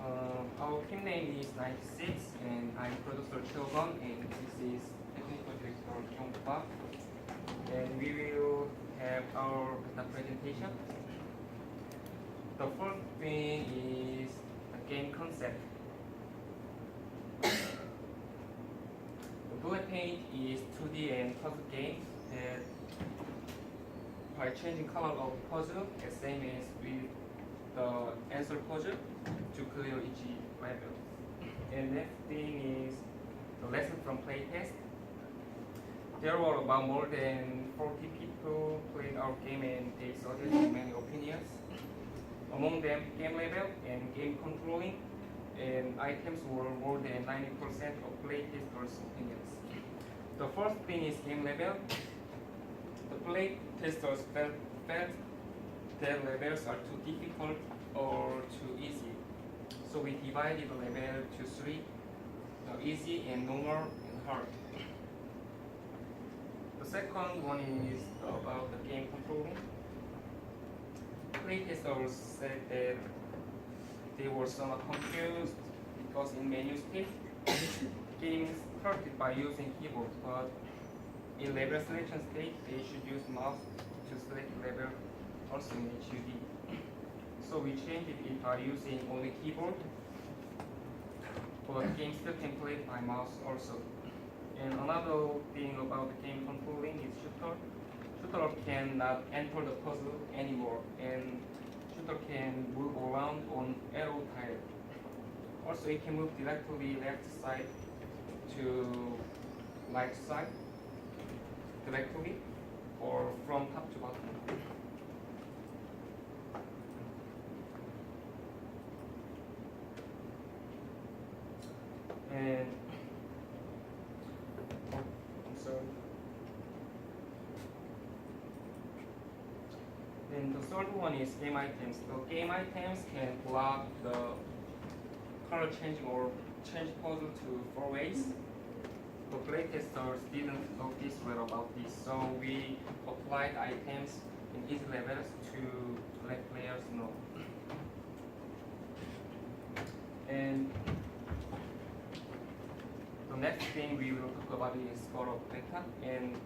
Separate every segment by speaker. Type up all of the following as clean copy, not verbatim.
Speaker 1: Our team name is 96, and I'm producer Chilgon, and this is technical director Kyung-pa. And we will have our presentation. The first thing is the game concept. The bullet paint is 2D and puzzle game that by changing color of puzzle, the same as with the answer puzzle to clear each level. And next thing is the lesson from playtest. There were about more than 40 people playing our game and they suggested many opinions. Among them, game level and game controlling and items were more than 90% of playtesters' opinions. The first thing is game level. The playtesters felt that levels are too difficult or too easy. So we divided the level to three, easy and normal and hard. The second one is about the game controlling. Playtesters said that they were somewhat confused because in menu state, games started by using keyboard, but in level selection state, they should use mouse to select level also in HUD. So we changed it by using only keyboard, but games still can play by mouse also. And another thing about the game controlling is shooter. Shooter cannot enter the puzzle anymore, and shooter can move around on arrow tile. Also, it can move directly left side to right side directly, or from top to bottom. And I'm sorry. And the third one is game items. The game items can block the color changing or change puzzle to 4 ways. The playtesters didn't notice well about this, so we applied items in easy levels to let players know. And the next thing we will talk about is Goro beta, and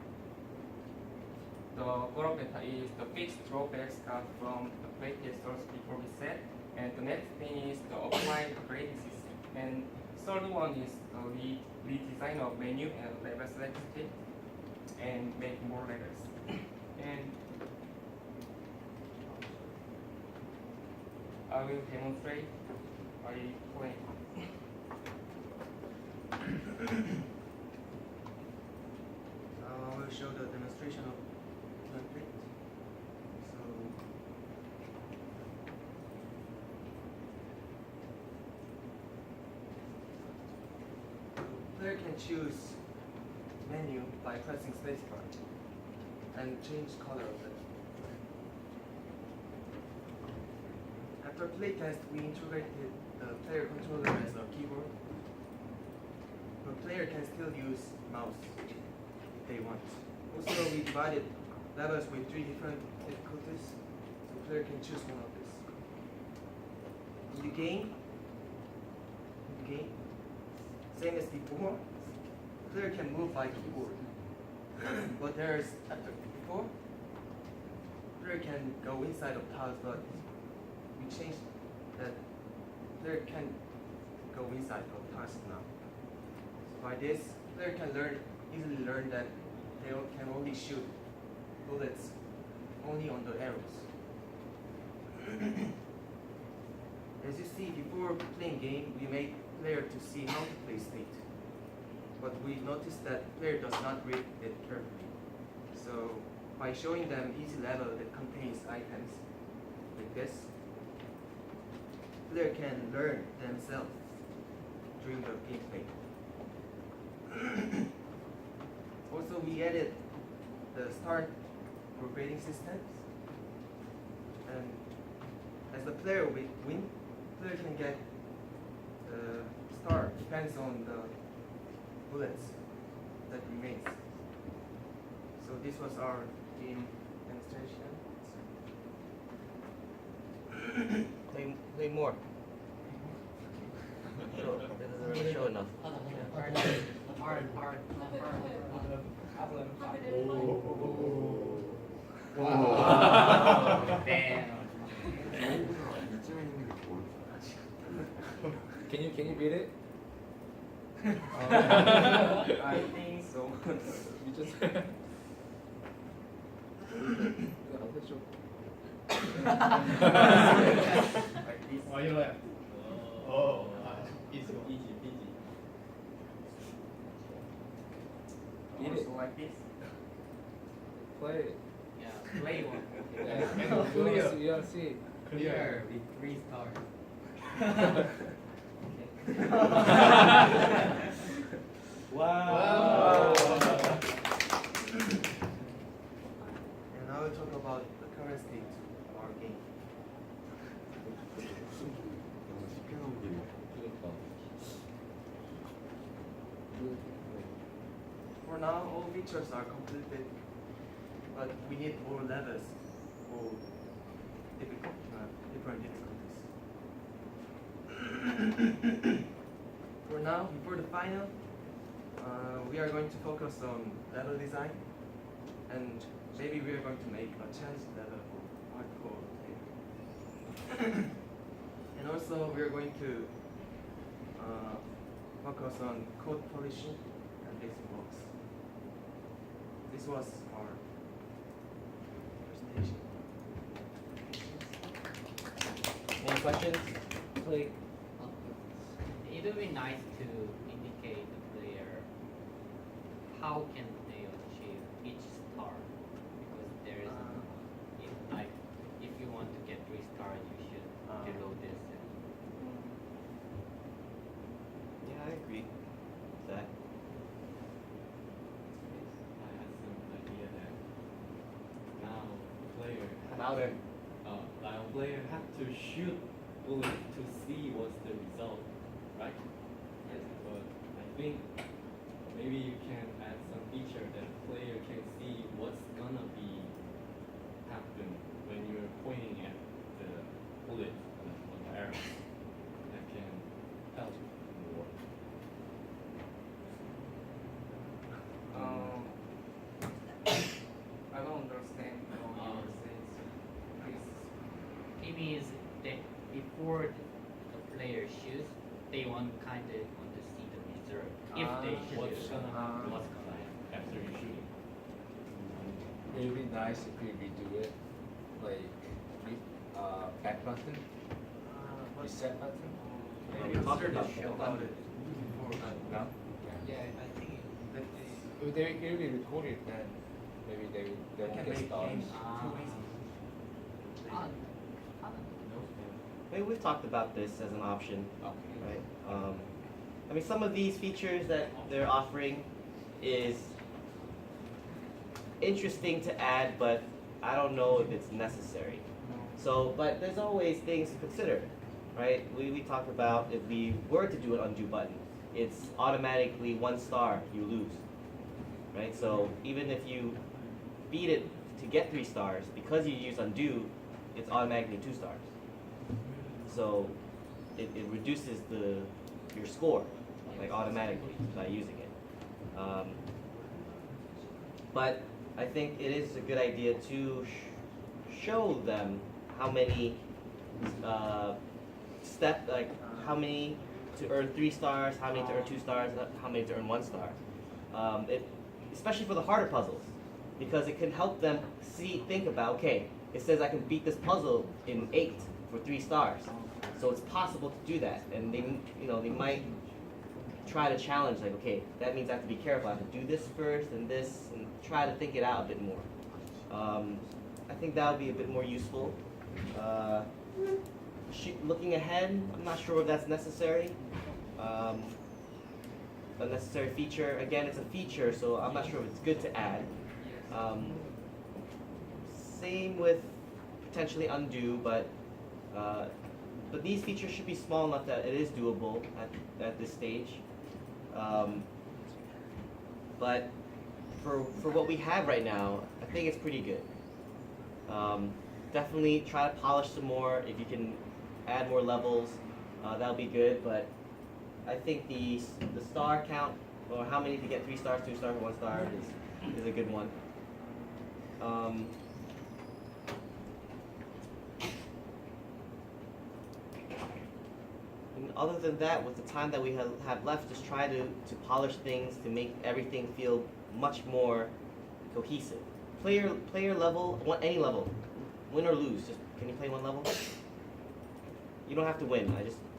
Speaker 1: the Goro beta is the fixed drawbacks got from the playtesters before we set, and the next thing is the applied grading system. And third one is the redesign of menu and level select state and make more levels. And I will demonstrate by playing.
Speaker 2: I will show the demonstration of template. So the player can choose menu by pressing spacebar and change color of it. After playtest, we integrated the player controller as a keyboard. The player can still use mouse if they want. Also, we divided levels with 3 different difficulties, so the player can choose one of this. In the game, same as before, the player can move by keyboard. But there's after before, the player can go inside of tiles, but we changed that the player can go inside of tiles now. By this, player can easily learn that they can only shoot bullets only on the arrows. As you see, before playing game, we made player to see how to play state. But we noticed that player does not read it carefully. So by showing them easy level that contains items like this, player can learn themselves during the gameplay. Also, we added the start for grading systems, and as the player win, player can get the star depends on the bullets that remains. So this was our game demonstration. Play more. doesn't show enough.
Speaker 3: Can you beat it?
Speaker 1: I think so.
Speaker 3: You just. I'll let you.
Speaker 1: Like this.
Speaker 4: Why you left? Oh, easy.
Speaker 1: Also like this.
Speaker 3: Play it.
Speaker 5: Yeah, play one.
Speaker 3: Yeah. You wanna see it.
Speaker 5: Clear with 3 stars.
Speaker 2: Wow. And now we talk about the current state of our game. For now, all features are completed, but we need more levels for different difficulties. For now, before the final, we are going to focus on level design, and maybe we are going to make a challenge level for hardcore player. And also, we are going to focus on code polishing and fixing bugs. This was our presentation.
Speaker 6: Any questions? Please.
Speaker 5: It would be nice to indicate the player how can they achieve each star, because there is if you want to get 3 stars, you should below this.
Speaker 6: Yeah, I agree with that.
Speaker 7: I had some idea that now player
Speaker 6: Louder.
Speaker 7: now player have to shoot bullet to see what's the result, right?
Speaker 1: Yes.
Speaker 7: But I think maybe you can add some feature that player can see what's gonna be happen when you're pointing at the bullet on the arrow. That can help more.
Speaker 1: I don't understand what you're saying. Please.
Speaker 5: It means that before the player shoots, they want kind of want to see the result. If they
Speaker 7: What's
Speaker 5: shoot,
Speaker 7: gonna happen? What's gonna happen after you shooting?
Speaker 3: It would be nice if we redo it, like back button, reset button.
Speaker 2: Maybe
Speaker 6: we talked
Speaker 2: consider
Speaker 6: about
Speaker 2: this
Speaker 6: that.
Speaker 2: about it before.
Speaker 3: No.
Speaker 5: yeah, I think
Speaker 3: If they it will be recorded, then maybe they
Speaker 2: They
Speaker 3: won't
Speaker 2: can
Speaker 3: get
Speaker 2: make
Speaker 3: stars.
Speaker 2: games too easy.
Speaker 6: Maybe we've talked about this as an option,
Speaker 3: Okay.
Speaker 6: right? I mean, some of these features that they're offering is interesting to add, but I don't know if it's necessary. So, but there's always things to consider, right? We talked about if we were to do an undo button, it's automatically 1 star, you lose, right? So even if you beat it to get 3 stars, because you use undo, it's automatically 2 stars. So it reduces your score, like automatically by using it. But I think it is a good idea to show them how many how many to earn 3 stars, how many to earn 2 stars, how many to earn 1 star. Especially for the harder puzzles, because it can help them think about, okay, it says I can beat this puzzle in 8 for 3 stars, so it's possible to do that, and they might try to challenge, like, okay, that means I have to be careful. I have to do this first and this, and try to think it out a bit more. I think that would be a bit more useful. Looking ahead, I'm not sure if that's necessary. A necessary feature. Again, it's a feature, so I'm not sure if it's good to add. Same with potentially undo, but these features should be small enough that it is doable at this stage. But for what we have right now, I think it's pretty good. Definitely try to polish some more. If you can add more levels, that'll be good. But I think the star count, or how many to get 3 stars, 2 stars, 1 star is a good one. And other than that, with the time that we have left, just try to polish things to make everything feel much more cohesive. Player level, any level, win or lose. Just can you play one level? You don't have to win.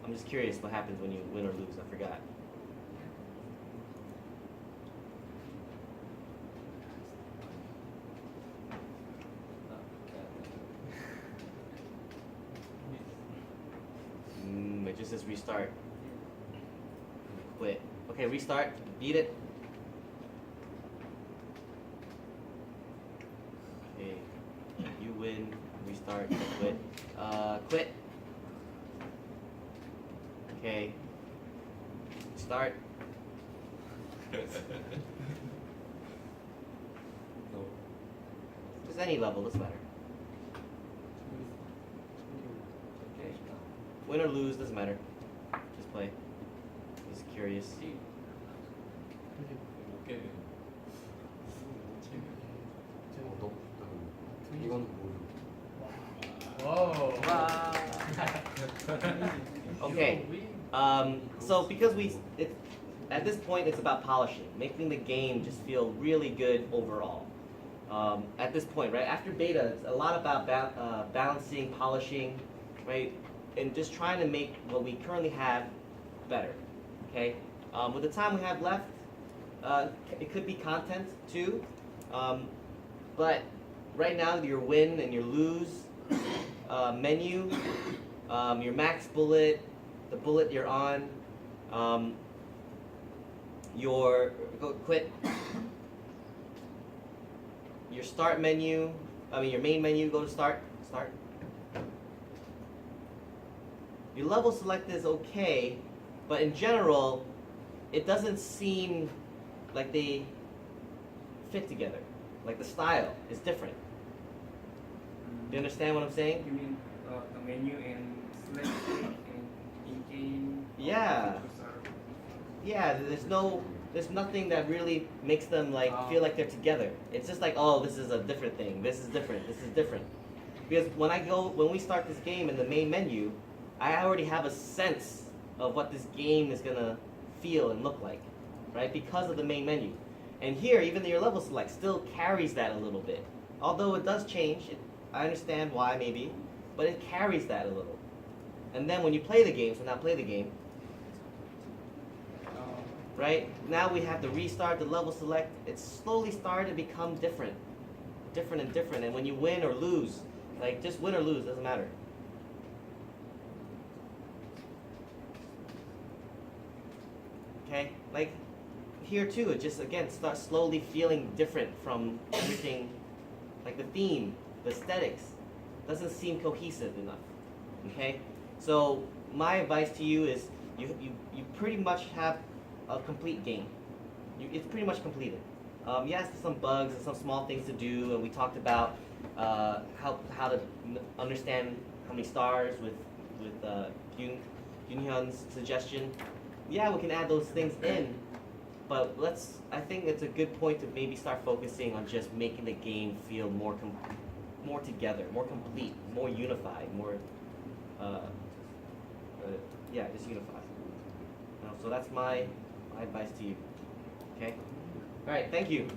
Speaker 6: I'm just curious what happens when you win or lose. I forgot. It just says restart. Quit. Okay, restart. Beat it. Okay. You win. Restart. Quit. Quit. Okay. Start.
Speaker 7: No.
Speaker 6: Just any level, doesn't matter.
Speaker 1: Okay.
Speaker 6: Win or lose, doesn't matter. Just play. Just curious.
Speaker 7: Okay.
Speaker 3: 이건
Speaker 4: Whoa.
Speaker 2: Wow.
Speaker 6: Okay. So because at this point it's about polishing, making the game just feel really good overall. At this point, right after beta, it's a lot about balancing, polishing, right, and just trying to make what we currently have better. Okay. With the time we have left, it could be content too, but right now your win and your lose menu, your max bullet, the bullet you're on, your quit, your start menu, your main menu, go to start. Your level select is okay, but in general, it doesn't seem like they fit together. Like the style is different. Do you understand what I'm saying?
Speaker 1: You mean the menu and selection and in-game?
Speaker 6: Yeah.
Speaker 1: features are-
Speaker 6: Yeah, there's nothing that really makes them like feel like they're together. It's just like, oh, this is a different thing. This is different. This is different. Because when we start this game in the main menu, I already have a sense of what this game is gonna feel and look like, right? Because of the main menu. And here, even your level select still carries that a little bit. Although it does change, I understand why maybe, but it carries that a little. And then when you play the game, so now play the game, right? Now we have the restart, the level select. It's slowly started to become different. And when you win or lose, like just win or lose, doesn't matter. Okay? Like here too, it just again starts slowly feeling different from everything. Like the theme, the aesthetics, doesn't seem cohesive enough. Okay? So my advice to you is you pretty much have a complete game. It's pretty much completed. Yes, there's some bugs and some small things to do, and we talked about how to understand how many stars with Yoon-hyun's suggestion. Yeah, we can add those things in, but I think it's a good point to maybe start focusing on just making the game feel more together, more complete, more unified, more just unified. So that's my advice to you. Okay? All right, thank you.